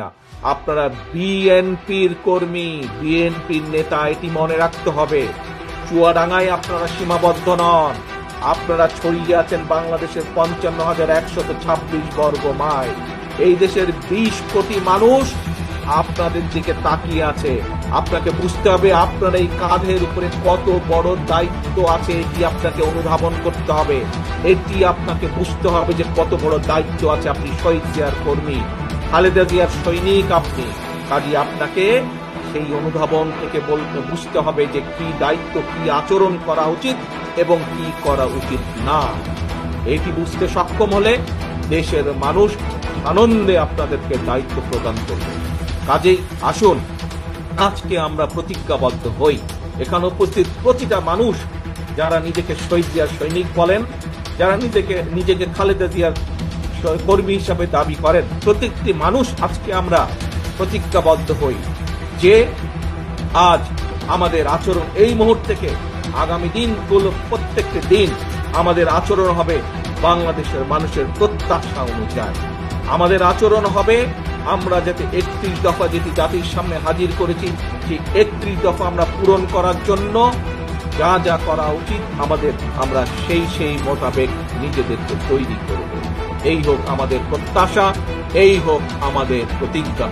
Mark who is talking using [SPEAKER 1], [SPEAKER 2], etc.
[SPEAKER 1] না। আপনারা বিএনপির কর্মী, বিএনপির নেতা, এটি মনে রাখতে হবে। চুয়াডাঙ্গায় আপনারা সীমাবদ্ধ নন। আপনারা ছড়িয়ে আছেন বাংলাদেশের ৫৫,১২৬ বর্গ মাইল। এই দেশের ২০ কোটি মানুষ আপনাদের দিকে তাকিয়ে আছে। আপনাকে বুঝতে হবে আপনার এই কাঁধের উপরে কত বড় দায়িত্ব আছে, এটি আপনাকে অনুধাবন করতে হবে। এটি আপনাকে বুঝতে হবে যে কত বড় দায়িত্ব আছে। আপনি শহীদ জিয়ার কর্মী, খালেদা জিয়ার সৈনিক আপনি। কাজে আপনাকে সেই অনুধাবন থেকে বুঝতে হবে যে কি দায়িত্ব, কি আচরণ করা উচিত এবং কি করা উচিত না। এটি বুঝতে সক্ষম হলে দেশের মানুষ আনন্দে আপনাদেরকে দায়িত্ব প্রদান করবে। কাজেই আসুন আজকে আমরা প্রতিজ্ঞাবদ্ধ হই। এখানে উপস্থিত প্রতিটা মানুষ যারা নিজেকে শহীদ জিয়ার সৈনিক বলেন, যারা নিজেকে খালেদা জিয়ার কর্মী হিসাবে দাবি করেন, প্রত্যেকটি মানুষ আজকে আমরা প্রতিজ্ঞাবদ্ধ হই যে আজ আমাদের আচরণ এই মুহূর্ত থেকে আগামী দিনগুলো প্রত্যেকটি দিন আমাদের আচরণ হবে বাংলাদেশের মানুষের প্রত্যাশা অনুযায়ী। আমাদের আচরণ হবে আমরা যাতে ৩১ দফা যেটি জাতির সামনে হাজির করেছি, সেই ৩১ দফা আমরা পূরণ করার জন্য যা যা করা উচিত আমাদের, আমরা সেই মোতাবেক নিজেদেরকে তৈরি করব। এই হোক আমাদের প্রত্যাশা, এই হোক আমাদের প্রতিজ্ঞা।